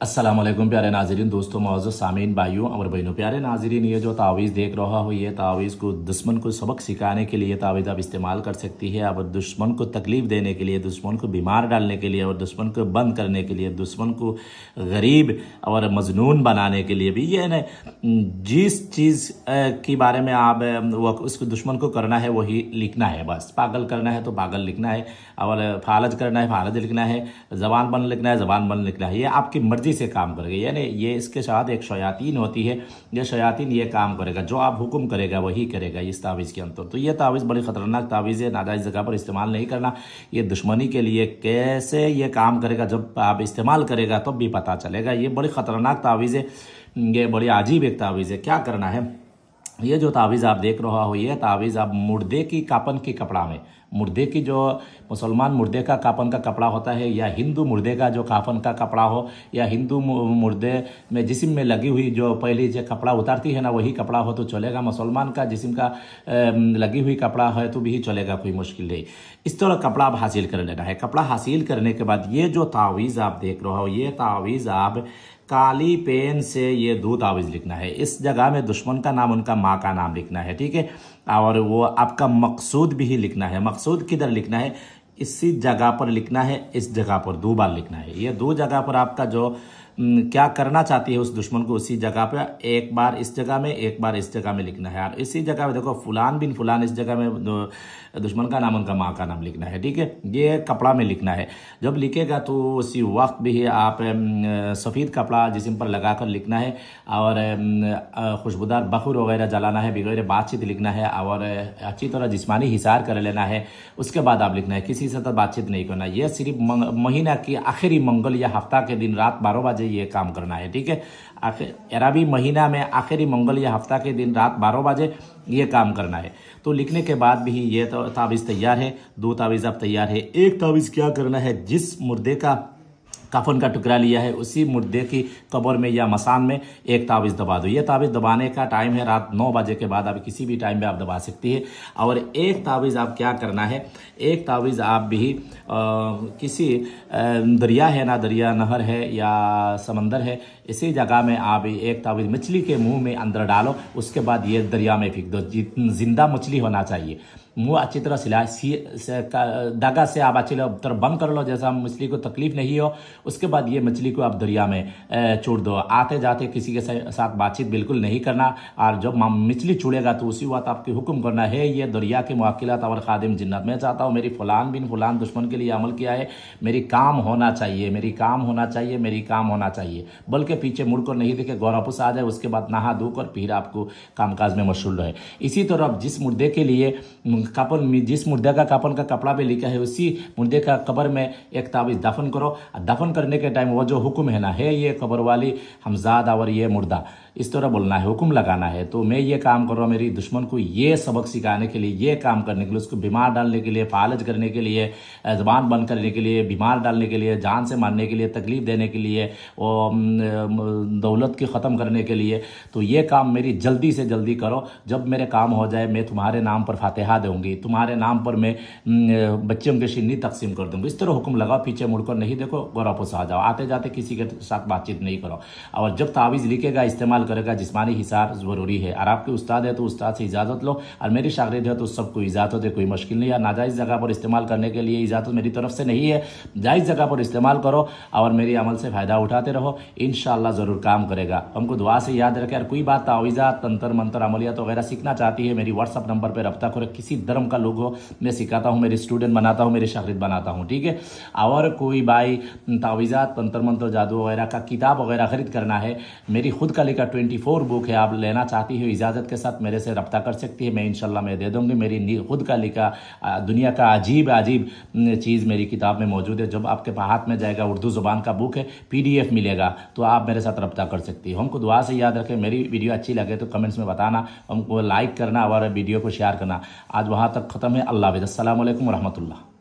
अस्सलाम वालेकुम प्यारे नाज़रीन, दोस्तों, मौजूद सामीन भाइयों और बहनों। प्यारे नाज़रीन, ये जो तावीज़ देख रहा हो, ये तावीज़ को दुश्मन को सबक सिखाने के लिए तावीज़ आप इस्तेमाल कर सकती है। और दुश्मन को तकलीफ़ देने के लिए, दुश्मन को बीमार डालने के लिए और दुश्मन को बंद करने के लिए, दुश्मन को गरीब और मजनून बनाने के लिए भी ये न जिस चीज़ के बारे में आप वो उसको दुश्मन को करना है वही लिखना है। बस पागल करना है तो पागल लिखना है, और फालज करना है फालज लिखना है, ज़बान बंद लिखना है ज़बान बंद लिखना है। ये आपकी मर्जी से काम करेगा, यानी ये इसके साथ एक शयातीन होती है। ये शयातीन ये काम करेगा, जो आप हुक्म करेगा वही करेगा इस तावीज़ के अंदर। तो ये तावीज़ बड़ी ख़तरनाक तावीज़ है, नाजायज़ जगह पर इस्तेमाल नहीं करना। ये दुश्मनी के लिए कैसे ये काम करेगा, जब आप इस्तेमाल करेगा तब भी पता चलेगा। ये बड़ी ख़तरनाक तावीज़ है, ये बड़ी अजीब एक तावीज़ है। क्या करना है, ये जो तावीज़ आप देख रहा हो, ये तावीज़ आप मुर्दे की कापन के कपड़ा में, मुर्दे की जो मुसलमान मुर्दे का कापन का कपड़ा होता है, या हिंदू मुर्दे का जो काफन का कपड़ा हो, या हिंदू मुर्दे में जिस्म में लगी हुई जो पहले जो कपड़ा उतारती है ना, वही कपड़ा हो तो चलेगा। मुसलमान का जिस्म का लगी हुई कपड़ा है तो भी चलेगा, कोई मुश्किल नहीं। इस तरह कपड़ा आप हासिल कर लेना है। कपड़ा हासिल करने के बाद ये जो तावीज़ आप देख रहे हो, ये तावीज़ आप काली पेन से ये दो तावीज़ लिखना है। इस जगह में दुश्मन का नाम, उनका माँ का नाम लिखना है, ठीक है। और वो आपका मकसूद भी लिखना है। मकसूद किधर लिखना है, इसी जगह पर लिखना है, इस जगह पर 2 बार लिखना है। ये 2 जगह पर आपका जो क्या करना चाहती है उस दुश्मन को, उसी जगह पे एक बार इस जगह में, एक बार इस जगह में लिखना है। और इसी जगह में देखो फुलान बिन फुलान, इस जगह में दुश्मन का नाम, उनका माँ का नाम लिखना है, ठीक है। ये कपड़ा में लिखना है। जब लिखेगा तो उसी वक्त भी आप सफ़ेद कपड़ा जिस्म पर लगा कर लिखना है, और खुशबूदार बखूर वगैरह जलाना है, बगैर बातचीत लिखना है, और अच्छी तरह जिस्मानी हिसार कर लेना है। उसके बाद आप लिखना है, किसी से तो बातचीत नहीं करना। यह सिर्फ महीना की आखिरी मंगल या हफ्ता के दिन रात 12 बजे ये काम करना है, ठीक है। अरबी महीना में आखिरी मंगल या हफ्ता के दिन रात 12 बजे ये काम करना है। तो लिखने के बाद भी ये तो तावीज़ तैयार है। 2 तावीज़ अब तैयार है। एक तावीज़ क्या करना है, जिस मुर्दे का कफन का टुकड़ा लिया है उसी मुर्दे की कब्र में या मसान में एक तावीज़ दबा दो। ये तावीज़ दबाने का टाइम है रात 9 बजे के बाद, आप किसी भी टाइम में आप दबा सकती है। और एक तावीज़ आप क्या करना है, एक तावीज़ आप भी किसी दरिया है ना, दरिया नहर है या समंदर है, इसी जगह में आप एक तावीज़ मछली के मुंह में अंदर डालो। उसके बाद ये दरिया में फेंक दो। जिंदा मछली होना चाहिए। मुंह अच्छी तरह धागा से आप अच्छी तरह बंद कर लो, जैसा मछली को तकलीफ नहीं हो। उसके बाद ये मछली को आप दरिया में छोड़ दो। आते जाते किसी के साथ बातचीत बिल्कुल नहीं करना। और जब मछली छुड़ेगा तो उसी वक्त आपके हुक्म करना है, ये दरिया के मुवक्किलात और खादिम जिन्नत, मैं चाहता हूँ मेरी फलान बिन फलान दुश्मन के लिए अमल किया है, मेरी काम होना चाहिए, मेरी काम होना चाहिए, मेरी काम होना चाहिए। बल्कि पीछे मुड़कर नहीं देखे, गौरवापुस आ जाए। उसके बाद नहा धोकर फिर आपको कामकाज में मशगूल रहे। इसी तरह जिस मुर्दे के लिए कफन, जिस मुर्दे का कफन का कपड़ा पे लिखा है, उसी मुर्दे का कब्र में एक तावीज़ दफन करो। दफन करने के टाइम वो जो हुक्म है ना, है ये कब्र वाली हमजाद और ये मुर्दा, इस तरह बोलना है, हुक्म लगाना है। तो मैं ये काम कर रहा हूँ मेरी दुश्मन को ये सबक सिखाने के लिए, ये काम करने के लिए, उसको बीमार डालने के लिए, फालज करने के लिए, ज़बान बंद करने के लिए, बीमार डालने के लिए, जान से मारने के लिए, तकलीफ देने के लिए, और दौलत की ख़त्म करने के लिए। तो ये काम मेरी जल्दी से जल्दी करो। जब मेरे काम हो जाए मैं तुम्हारे नाम पर फातिहा दूंगी, तुम्हारे नाम पर मैं बच्चों के शिन्नी तकसीम कर दूंगी। इस तरह हुक्म लगाओ, पीछे मुड़कर नहीं देखो, गौरवापुस आ जाओ। आते जाते किसी के साथ बातचीत नहीं करो। और जब तावीज़ लिखेगा, इस्तेमाल करेगा, जिस्मानी हिसार ज़रूरी है। और आपके उस्ताद है तो उस्ताद से इजाज़त लो, और मेरी शागिर्द है तो सबको इजाज़त है, कोई मुश्किल नहीं है। नाजायज़ जगह पर इस्तेमाल करने के लिए इजाज़त मेरी तरफ से नहीं है। जायज़ जगह पर इस्तेमाल करो और मेरी अमल से फ़ायदा उठाते रहो, इंशाअल्लाह ज़रूर काम करेगा। हमको दुआ से याद रखें। और कोई बात तावीज़ात, तंत्र मंत्र, अमलियात वगैरह सीखना चाहती है, मेरी व्हाट्सअप नंबर पर रब्ता करो। किसी धर्म का लोग हो, मैं सिखाता हूँ, मेरे स्टूडेंट बनाता हूँ, मेरे शागिर्द बनाता हूँ, ठीक है। और कोई भाई तावीज़ात, तंत्र मंत्र, जादू वगैरह का किताब वगैरह खरीद करना है, मेरी खुद का लिखा 24 बुक है, आप लेना चाहती हो, इजाज़त के साथ मेरे से रब्ता कर सकती है। मैं इंशाल्लाह मैं दे दूंगी। मेरी खुद का लिखा दुनिया का अजीब अजीब चीज़ मेरी किताब में मौजूद है। जब आपके हाथ में जाएगा, उर्दू ज़ुबान का बुक है, PDF मिलेगा, तो आप मेरे साथ रब्ता कर सकती हो। हमको दुआ से याद रखें। मेरी वीडियो अच्छी लगे तो कमेंट्स में बताना, हमको लाइक करना और वीडियो को शेयर करना। आज वहाँ तक ख़त्म है। अल्लाह हाफ़िज़। अस्सलामु अलैकुम व रहमतुल्लाह।